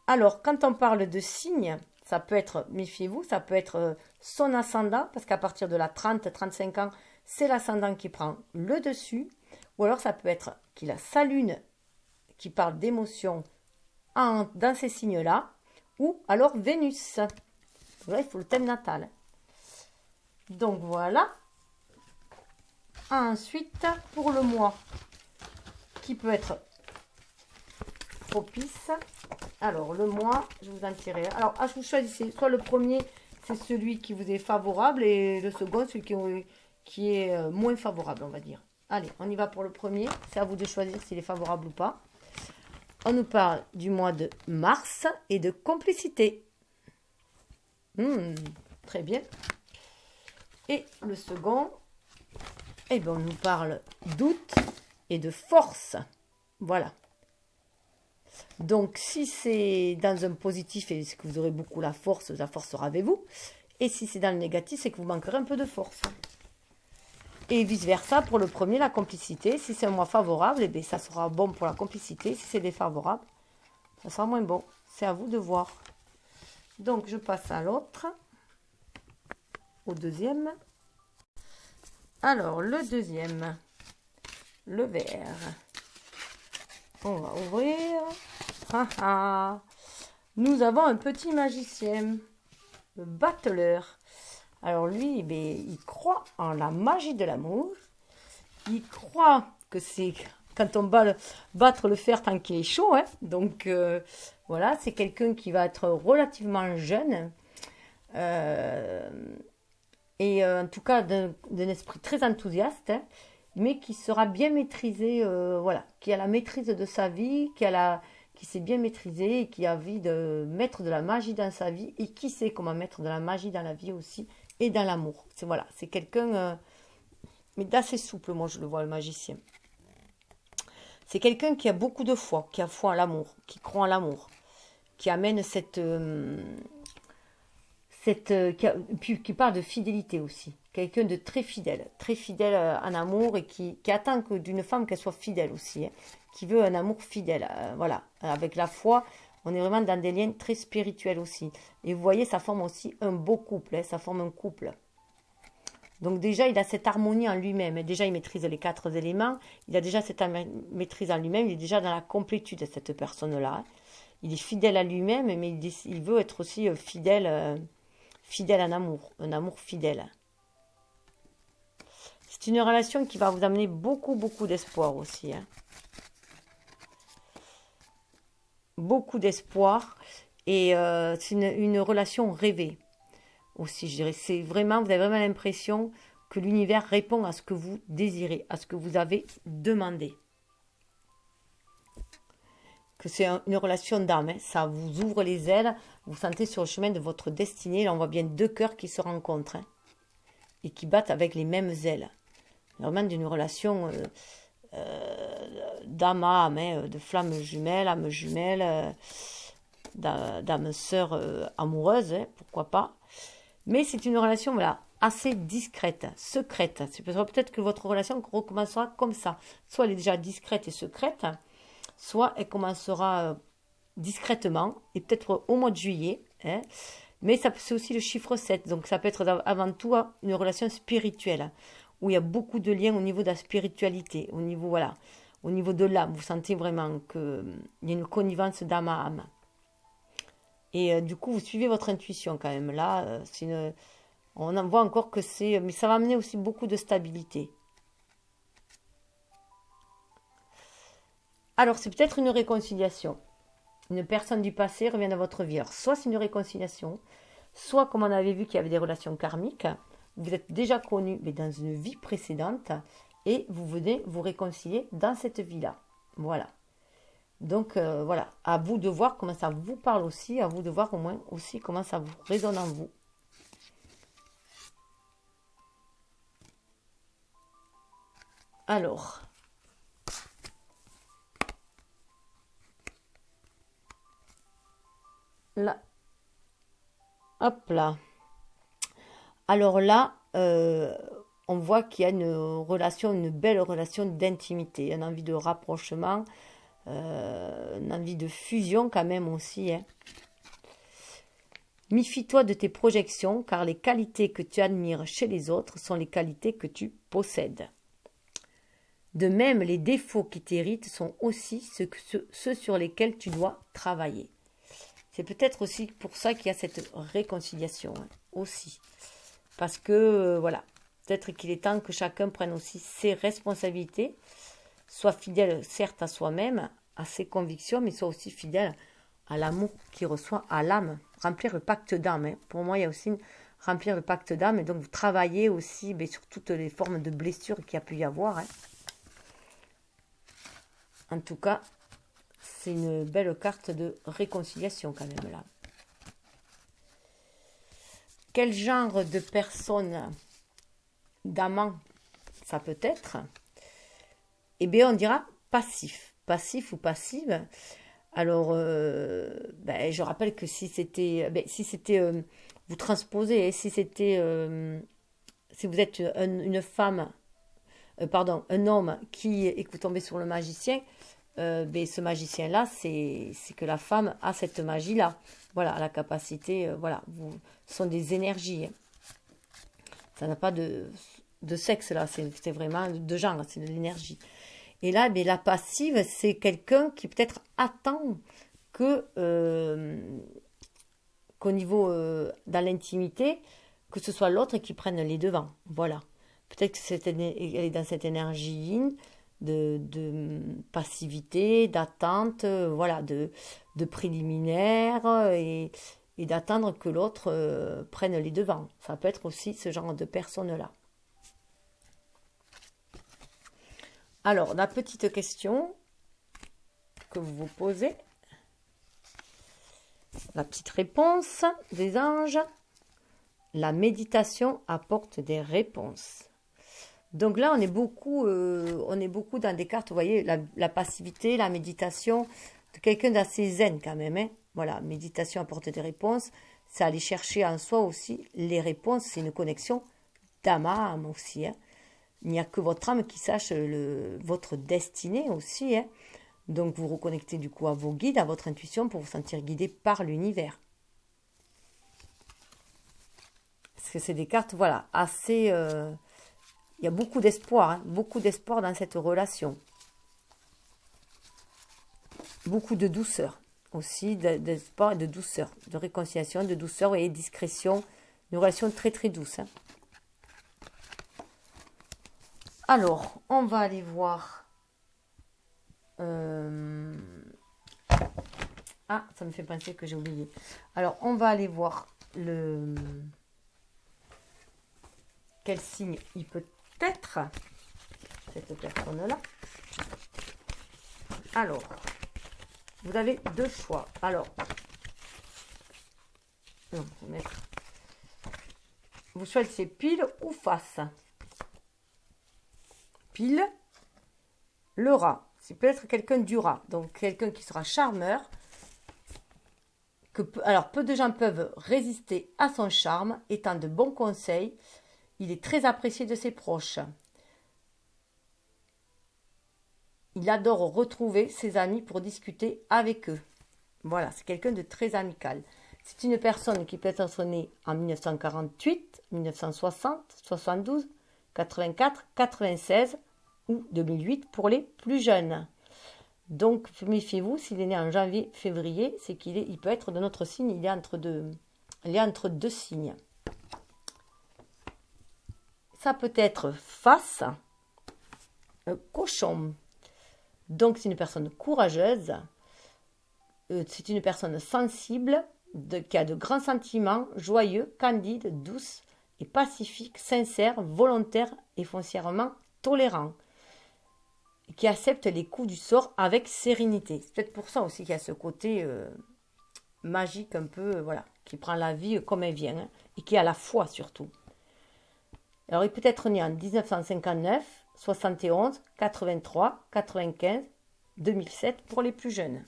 Alors, quand on parle de signe, ça peut être, méfiez-vous, ça peut être son ascendant, parce qu'à partir de la 30-35 ans, c'est l'ascendant qui prend le dessus. Ou alors, ça peut être qu'il a sa lune qui parle d'émotions dans ces signes-là. Ou alors Vénus. Là, il faut le thème natal. Donc, voilà. Ensuite, pour le mois, qui peut être propice. Alors, le mois, je vous en tirerai. Alors, vous choisissez. Soit le premier, c'est celui qui vous est favorable. Et le second, celui qui est moins favorable, on va dire. Allez, on y va pour le premier. C'est à vous de choisir s'il est favorable ou pas. On nous parle du mois de mars et de complicité. Très bien. Et le second, eh bien, on nous parle d'août et de force. Voilà. Donc, si c'est dans un positif, c'est que vous aurez beaucoup la force sera avec vous. Et si c'est dans le négatif, c'est que vous manquerez un peu de force. Et vice-versa, pour le premier, la complicité. Si c'est un mois favorable, eh bien, ça sera bon pour la complicité. Si c'est défavorable, ça sera moins bon. C'est à vous de voir. Donc, je passe à l'autre. Au deuxième. Alors, le deuxième, le vert. On va ouvrir. Ah, ah. Nous avons un petit magicien, le battleur. Alors lui, il croit en la magie de l'amour. Il croit que c'est quand on battre le fer tant qu'il est chaud. Hein. Donc voilà, c'est quelqu'un qui va être relativement jeune. En tout cas d'un esprit très enthousiaste. Hein, mais qui sera bien maîtrisé, voilà, qui a la maîtrise de sa vie, qui s'est bien maîtrisé et qui a envie de mettre de la magie dans sa vie et qui sait comment mettre de la magie dans la vie aussi et dans l'amour. C'est voilà, c'est quelqu'un, mais d'assez souple, moi je le vois, le magicien. C'est quelqu'un qui a beaucoup de foi, qui a foi en l'amour, qui croit en l'amour, qui amène qui parle de fidélité aussi. Quelqu'un de très fidèle en amour et qui attend d'une femme qu'elle soit fidèle aussi, hein, qui veut un amour fidèle. Voilà, avec la foi, on est vraiment dans des liens très spirituels aussi. Et vous voyez, ça forme aussi un beau couple, hein, ça forme un couple. Donc déjà, il a cette harmonie en lui-même. Déjà, il maîtrise les 4 éléments. Il a déjà cette maîtrise en lui-même. Il est déjà dans la complétude, cette personne-là. Hein. Il est fidèle à lui-même, mais il veut être aussi fidèle en amour, un amour fidèle. C'est une relation qui va vous amener beaucoup, beaucoup d'espoir aussi. Hein. Beaucoup d'espoir. Et c'est une relation rêvée aussi, je dirais. C'est vraiment, vous avez vraiment l'impression que l'univers répond à ce que vous désirez, à ce que vous avez demandé. Que c'est une relation d'âme. Hein. Ça vous ouvre les ailes. Vous sentez sur le chemin de votre destinée. Là, on voit bien 2 cœurs qui se rencontrent. Hein, et qui battent avec les mêmes ailes. Vraiment d'une relation d'âme à âme, hein, de flamme jumelle, âme jumelle, d'âme sœur amoureuse, hein, pourquoi pas. Mais c'est une relation voilà, assez discrète, secrète. C'est peut-être que votre relation recommencera comme ça. Soit elle est déjà discrète et secrète, soit elle commencera discrètement, et peut-être au mois de juillet. Hein, mais c'est aussi le chiffre 7, donc ça peut être avant tout une relation spirituelle, où il y a beaucoup de liens au niveau de la spiritualité, au niveau, voilà, au niveau de l'âme. Vous sentez vraiment qu'il y a une connivence d'âme à âme. Et du coup, vous suivez votre intuition quand même. Là, on en voit encore que c'est... Mais ça va amener aussi beaucoup de stabilité. Alors, c'est peut-être une réconciliation. Une personne du passé revient dans votre vie. Alors, soit c'est une réconciliation, soit comme on avait vu qu'il y avait des relations karmiques, vous êtes déjà connu mais dans une vie précédente et vous venez vous réconcilier dans cette vie-là. Voilà. Donc voilà, à vous de voir comment ça vous parle aussi, à vous de voir au moins aussi comment ça vous résonne en vous. Alors, là, hop là. Alors là, on voit qu'il y a une belle relation d'intimité, une envie de rapprochement, une envie de fusion quand même aussi. Hein. Méfie-toi de tes projections, car les qualités que tu admires chez les autres sont les qualités que tu possèdes. De même, les défauts qui t'irritent sont aussi ceux sur lesquels tu dois travailler. C'est peut-être aussi pour ça qu'il y a cette réconciliation, hein, aussi. Parce que, voilà, peut-être qu'il est temps que chacun prenne aussi ses responsabilités, soit fidèle certes à soi-même, à ses convictions, mais soit aussi fidèle à l'amour qu'il reçoit, à l'âme. Remplir le pacte d'âme. Hein. Pour moi, il y a aussi remplir le pacte d'âme, et donc vous travaillez aussi sur toutes les formes de blessures qu'il y a pu y avoir. Hein. En tout cas, c'est une belle carte de réconciliation quand même là. Quel genre de personne, d'amant, ça peut être? Eh bien, on dira passif. Passif ou passive. Alors, je rappelle que si c'était... vous transposez, si c'était... si vous êtes une femme... un homme et que vous tombez sur le magicien, ce magicien-là, c'est que la femme a cette magie-là. Voilà, la capacité, ce sont des énergies. Ça n'a pas de... de sexe, là. C'est vraiment de genre, c'est de l'énergie. Et là, mais la passive, c'est quelqu'un qui peut-être attend que, qu'au niveau, dans l'intimité, que ce soit l'autre qui prenne les devants. Voilà. Peut-être qu'elle est dans cette énergie yin de passivité, d'attente, voilà, de préliminaire et d'attendre que l'autre prenne les devants. Ça peut être aussi ce genre de personne-là. Alors, la petite question que vous vous posez, la petite réponse des anges, la méditation apporte des réponses. Donc là, on est beaucoup dans des cartes, vous voyez, la passivité, la méditation, de quelqu'un d'assez zen quand même. Hein. Voilà, méditation apporte des réponses, c'est aller chercher en soi aussi les réponses, c'est une connexion d'âme à âme aussi. Hein. Il n'y a que votre âme qui sache votre destinée aussi. Hein. Donc vous reconnectez du coup à vos guides, à votre intuition pour vous sentir guidé par l'univers. Parce que c'est des cartes, voilà, assez... il y a beaucoup d'espoir, hein, beaucoup d'espoir dans cette relation. Beaucoup de douceur aussi, d'espoir et de douceur, de réconciliation, de douceur et discrétion. Une relation très très douce. Hein. Alors, on va aller voir... Ah, ça me fait penser que j'ai oublié. Alors, on va aller voir quel signe il peut être, cette personne-là. Alors, vous avez deux choix. Alors, non, vous choisissez pile ou face. Pile, le rat. C'est peut-être quelqu'un du rat. Donc, quelqu'un qui sera charmeur. Alors, peu de gens peuvent résister à son charme, étant de bons conseils. Il est très apprécié de ses proches. Il adore retrouver ses amis pour discuter avec eux. Voilà, c'est quelqu'un de très amical. C'est une personne qui peut être née en 1948, 1960, 72, 84, 96 ou 2008 pour les plus jeunes. Donc, méfiez-vous, s'il est né en janvier, février, c'est il peut être de notre signe, il est entre deux signes. Ça peut être face, cochon. Donc, c'est une personne courageuse, c'est une personne sensible, qui a de grands sentiments, joyeux, candide, douce et pacifique, sincère, volontaire et foncièrement tolérant, qui accepte les coups du sort avec sérénité. C'est peut-être pour ça aussi qu'il y a ce côté magique un peu, voilà, qui prend la vie comme elle vient, hein, et qui a la foi surtout. Alors, il peut être né en 1959, 71, 83, 95, 2007 pour les plus jeunes.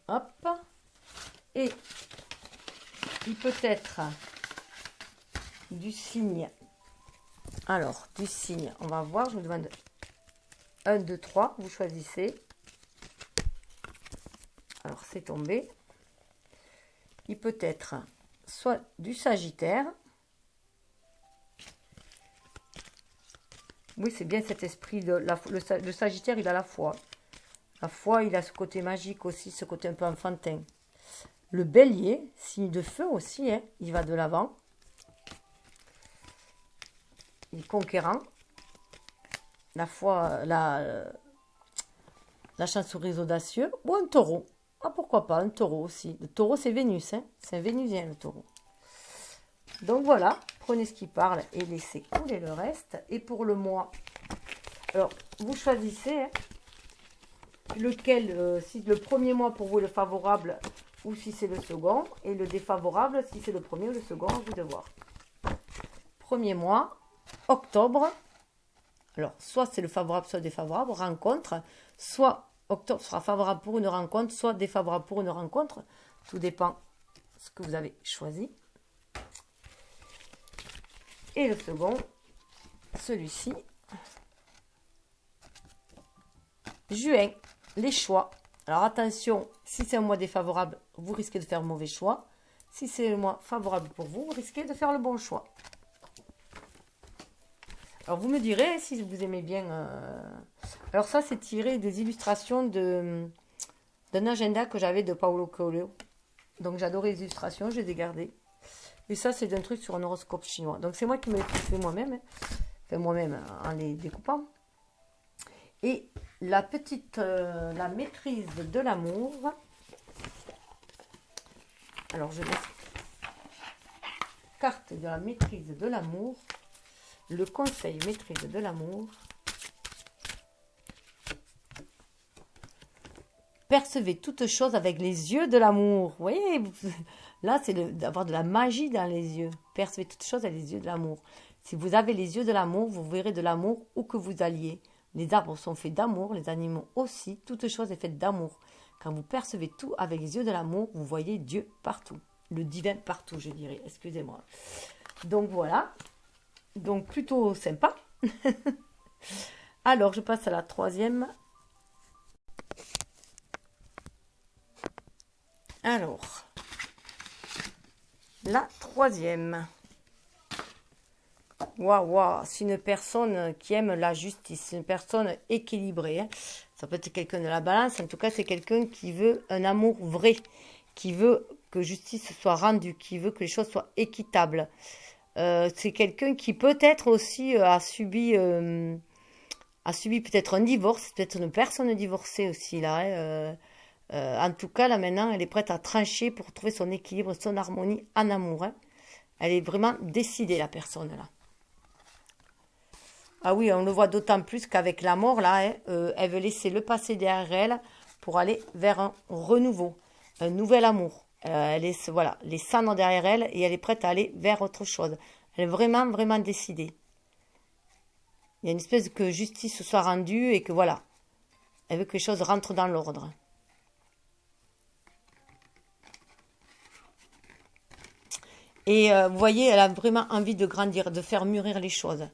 Hop. Et il peut être du signe. Alors, du signe, on va voir, je vous demande 1, 2, 3, vous choisissez. Alors, c'est tombé. Il peut être soit du Sagittaire. Oui, c'est bien cet esprit de le Sagittaire, il a la foi. La foi, il a ce côté magique aussi, ce côté un peu enfantin. Le Bélier, signe de feu aussi, hein, il va de l'avant. Il est conquérant. La foi, la chance au réseau audacieux. Ou un taureau. Ah, pourquoi pas, un taureau aussi. Le taureau, c'est Vénus, hein. C'est un vénusien, le taureau. Donc voilà, prenez ce qui parle et laissez couler le reste. Et pour le mois, alors, vous choisissez hein, lequel, si le premier mois pour vous est le favorable ou si c'est le second. Et le défavorable, si c'est le premier ou le second, à vous de voir. Premier mois, octobre. Alors, soit c'est le favorable, soit défavorable. Rencontre, soit octobre sera favorable pour une rencontre, soit défavorable pour une rencontre. Tout dépend de ce que vous avez choisi. Et le second, celui-ci. Juin, les choix. Alors attention, si c'est un mois défavorable, vous risquez de faire mauvais choix. Si c'est le mois favorable pour vous, vous risquez de faire le bon choix. Alors, vous me direz si vous aimez bien... Alors, ça, c'est tiré des illustrations d'un agenda que j'avais de Paulo Coelho. Donc, j'adorais les illustrations, je les ai gardées. Et ça, c'est d'un truc sur un horoscope chinois. Donc, c'est moi qui me l'ai fait moi-même. Hein. Enfin, moi-même, en les découpant. Et la petite... la maîtrise de l'amour. Alors, je laisse carte de la maîtrise de l'amour. Le conseil maîtrise de l'amour. Percevez toutes choses avec les yeux de l'amour. Vous voyez, là, c'est d'avoir de la magie dans les yeux. Percevez toutes choses avec les yeux de l'amour. Si vous avez les yeux de l'amour, vous verrez de l'amour où que vous alliez. Les arbres sont faits d'amour, les animaux aussi. Toute chose est faite d'amour. Quand vous percevez tout avec les yeux de l'amour, vous voyez Dieu partout. Le divin partout, je dirais. Excusez-moi. Donc, voilà. Donc, plutôt sympa. Alors, je passe à la troisième. Alors, la troisième. Waouh, c'est une personne qui aime la justice, une personne équilibrée. Hein. Ça peut être quelqu'un de la balance, en tout cas, c'est quelqu'un qui veut un amour vrai, qui veut que justice soit rendue, qui veut que les choses soient équitables. C'est quelqu'un qui peut-être aussi a subi peut-être un divorce, peut-être une personne divorcée aussi là. En tout cas, là maintenant, elle est prête à trancher pour trouver son équilibre, son harmonie en amour. Hein. Elle est vraiment décidée, la personne là. Ah oui, on le voit d'autant plus qu'avec la mort là, hein, elle veut laisser le passé derrière elle pour aller vers un renouveau, un nouvel amour. Elle laisse voilà, les cendres derrière elle et elle est prête à aller vers autre chose. Elle est vraiment, vraiment décidée. Il y a une espèce que justice soit rendue et que voilà, elle veut que les choses rentrent dans l'ordre. Et vous voyez, elle a vraiment envie de grandir, de faire mûrir les choses.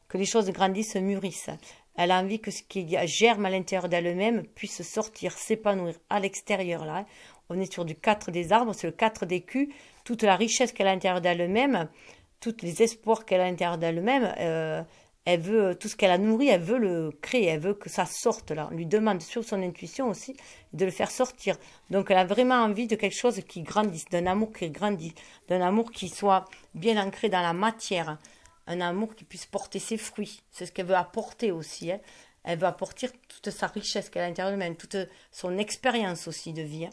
Que les choses grandissent, mûrissent. Elle a envie que ce qui germe à l'intérieur d'elle-même puisse sortir, s'épanouir à l'extérieur. Là, on est sur du 4 des arbres, c'est le 4 des culs. Toute la richesse qu'elle a à l'intérieur d'elle-même, tous les espoirs qu'elle a à l'intérieur d'elle-même, elle veut, tout ce qu'elle a nourri, elle veut le créer, elle veut que ça sorte là. On lui demande sur son intuition aussi de le faire sortir. Donc elle a vraiment envie de quelque chose qui grandisse, d'un amour qui grandit, d'un amour qui soit bien ancré dans la matière, un amour qui puisse porter ses fruits. C'est ce qu'elle veut apporter aussi. Hein. Elle veut apporter toute sa richesse qu'elle a à l'intérieur d'elle-même, toute son expérience aussi de vie. Hein.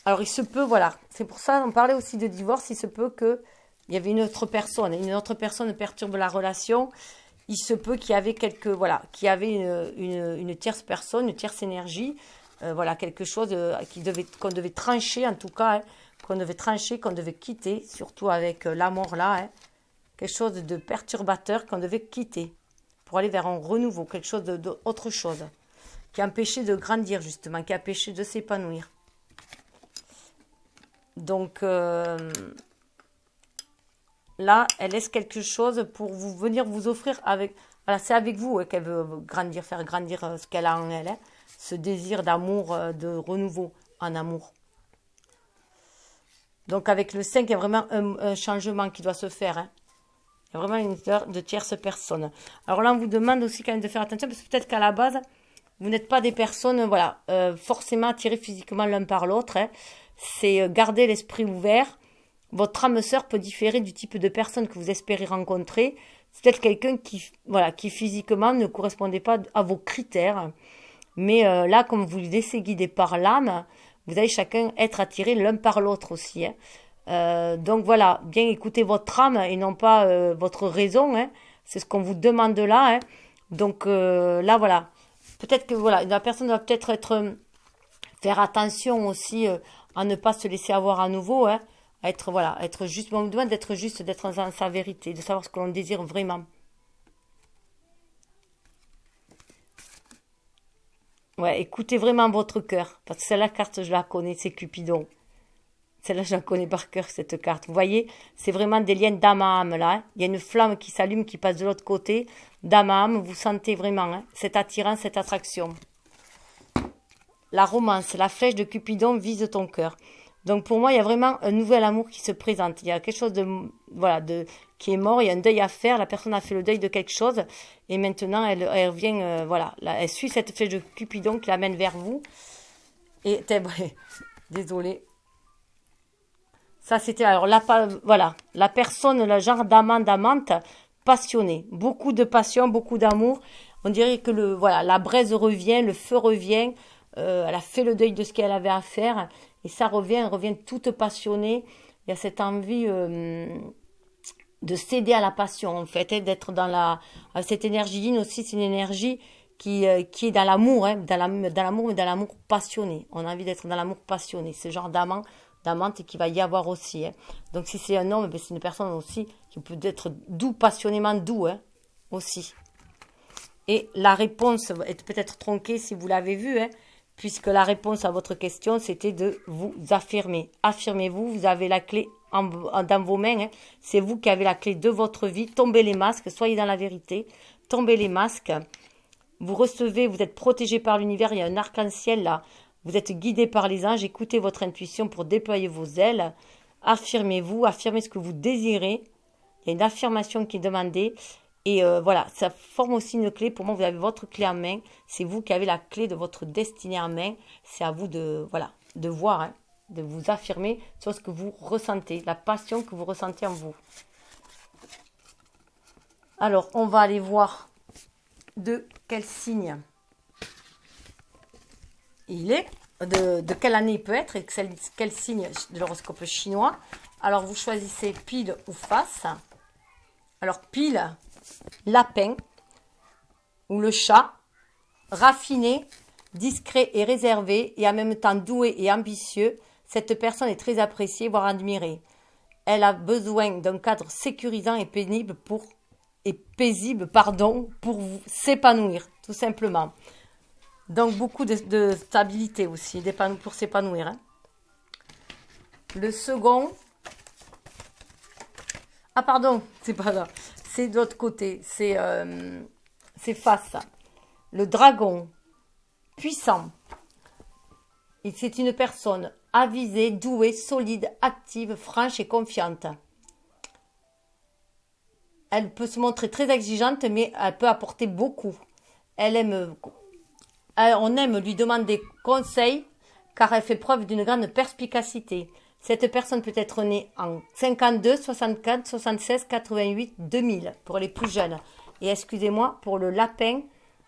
Alors il se peut, voilà, c'est pour ça on parlait aussi de divorce, il se peut que il y avait une autre personne perturbe la relation, il se peut qu'il y avait qu'il y avait une tierce personne, une tierce énergie, voilà, quelque chose qu'on devait trancher en tout cas, hein, qu'on devait trancher, qu'on devait quitter, surtout avec la mort là, hein, quelque chose de perturbateur qu'on devait quitter pour aller vers un renouveau, quelque chose d'autre chose, qui empêchait de grandir justement, qui empêchait de s'épanouir. Donc là, elle laisse quelque chose pour venir vous offrir avec... Voilà, c'est avec vous qu'elle veut grandir, faire grandir ce qu'elle a en elle, hein, ce désir d'amour, de renouveau en amour. Donc avec le 5, il y a vraiment un changement qui doit se faire. Hein. Il y a vraiment une histoire de tierce personne. Alors là, on vous demande aussi quand même de faire attention, parce que peut-être qu'à la base, vous n'êtes pas des personnes voilà, forcément attirées physiquement l'un par l'autre. Hein. C'est garder l'esprit ouvert. Votre âme sœur peut différer du type de personne que vous espérez rencontrer. C'est peut-être quelqu'un qui physiquement ne correspondait pas à vos critères. Mais là, comme vous le laissez guider par l'âme, vous allez chacun être attirés l'un par l'autre aussi. Hein. Donc voilà, bien écouter votre âme et non pas votre raison. Hein. C'est ce qu'on vous demande là. Hein. Donc là, voilà. Peut-être que voilà, la personne doit peut-être faire attention aussi à ne pas se laisser avoir à nouveau. Hein. Être juste, on vous demande d'être juste, d'être dans sa vérité, de savoir ce que l'on désire vraiment. Ouais, écoutez vraiment votre cœur, parce que celle-là, carte, je la connais, c'est Cupidon. Celle-là, je la connais par cœur, cette carte. Vous voyez, c'est vraiment des liens d'âme à âme, là. Hein. Il y a une flamme qui s'allume, qui passe de l'autre côté. D'âme à âme, vous sentez vraiment hein, cette attirance, cette attraction. la romance, la flèche de Cupidon vise ton cœur. Donc pour moi, il y a vraiment un nouvel amour qui se présente. Il y a quelque chose de, voilà, qui est mort, il y a un deuil à faire, la personne a fait le deuil de quelque chose, et maintenant elle revient, voilà, elle suit cette flèche de Cupidon qui l'amène vers vous. Et, désolée. Ça c'était, alors là, voilà, la personne, le genre d'amant, d'amante, passionné. Beaucoup de passion, beaucoup d'amour. On dirait que voilà, la braise revient, le feu revient, elle a fait le deuil de ce qu'elle avait à faire. Et ça revient, elle revient toute passionnée. Il y a cette envie de céder à la passion, en fait, hein, d'être dans cette énergie yin aussi, c'est une énergie qui est dans l'amour, hein, dans l'amour, mais dans l'amour passionné. On a envie d'être dans l'amour passionné. Ce genre d'amante qu'il va y avoir aussi. Hein. Donc si c'est un homme, c'est une personne aussi qui peut être doux, passionnément doux, hein, aussi. Et la réponse est peut-être tronquée si vous l'avez vu, hein, puisque la réponse à votre question, c'était de vous affirmer. Affirmez-vous, vous avez la clé dans vos mains. Hein. C'est vous qui avez la clé de votre vie. Tombez les masques, soyez dans la vérité. Tombez les masques. Vous recevez, vous êtes protégé par l'univers. Il y a un arc-en-ciel là. Vous êtes guidé par les anges. Écoutez votre intuition pour déployer vos ailes. Affirmez-vous, affirmez ce que vous désirez. Il y a une affirmation qui est demandée. Et voilà, ça forme aussi une clé. Pour moi, vous avez votre clé en main. C'est vous qui avez la clé de votre destinée en main. C'est à vous de, voilà, de voir, hein, de vous affirmer sur ce que vous ressentez, la passion que vous ressentez en vous. Alors, on va aller voir de quel signe il est, de quelle année il peut être et quel signe de l'horoscope chinois. Alors, vous choisissez pile ou face. Alors, pile, lapin ou le chat, raffiné, discret et réservé et en même temps doué et ambitieux, cette personne est très appréciée, voire admirée. Elle a besoin d'un cadre sécurisant et paisible pour s'épanouir, tout simplement. Donc beaucoup de stabilité aussi, pour s'épanouir. Hein. Le second, ah pardon, c'est pas là. C'est de l'autre côté. C'est face. Le dragon. Puissant. Et c'est une personne avisée, douée, solide, active, franche et confiante. Elle peut se montrer très exigeante, mais elle peut apporter beaucoup. On aime lui demander conseil, car elle fait preuve d'une grande perspicacité. Cette personne peut être née en 52, 64, 76, 88, 2000 pour les plus jeunes. Et excusez-moi, pour le lapin,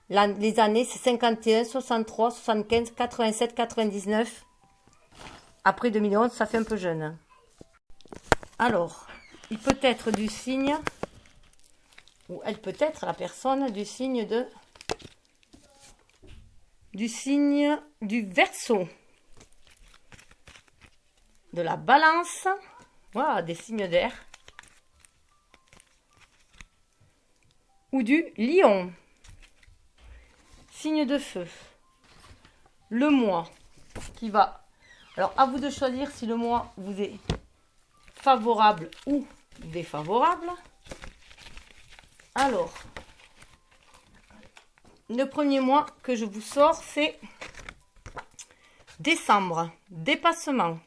les années c'est 51, 63, 75, 87, 99. Après 2011, ça fait un peu jeune. Alors, il peut être du signe, ou elle peut être la personne du signe du Verseau. De la Balance, voilà, des signes d'air, ou du Lion, signe de feu, le mois qui va, alors à vous de choisir si le mois vous est favorable ou défavorable. Alors, le premier mois que je vous sors, c'est décembre, dépassement.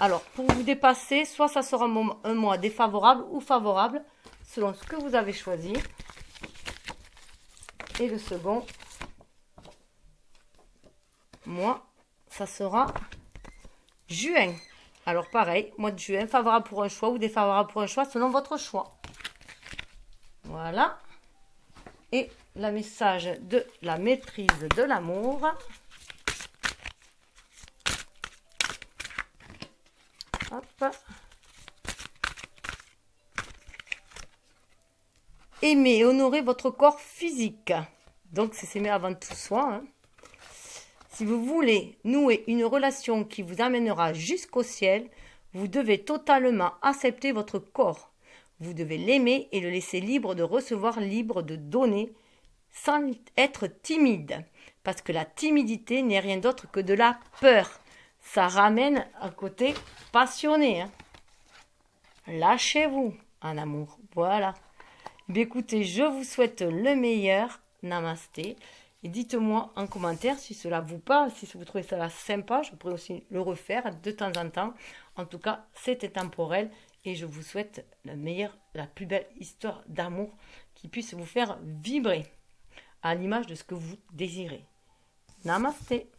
Alors, pour vous dépasser, soit ça sera un mois défavorable ou favorable, selon ce que vous avez choisi. Et le second mois, ça sera juin. Alors, pareil, mois de juin, favorable pour un choix ou défavorable pour un choix, selon votre choix. Voilà. Et le message de la maîtrise de l'amour. Hop. Aimez et honorez votre corps physique. Donc, c'est s'aimer avant tout soi. Hein. Si vous voulez nouer une relation qui vous amènera jusqu'au ciel, vous devez totalement accepter votre corps. Vous devez l'aimer et le laisser libre de recevoir, libre de donner, sans être timide. Parce que la timidité n'est rien d'autre que de la peur. Ça ramène un côté passionné. Hein. Lâchez-vous en amour. Voilà. Bien, écoutez, je vous souhaite le meilleur. Namasté. Et dites-moi en commentaire si cela vous parle, si vous trouvez cela sympa. Je pourrais aussi le refaire de temps en temps. En tout cas, c'était temporel et je vous souhaite la meilleure, la plus belle histoire d'amour qui puisse vous faire vibrer à l'image de ce que vous désirez. Namasté.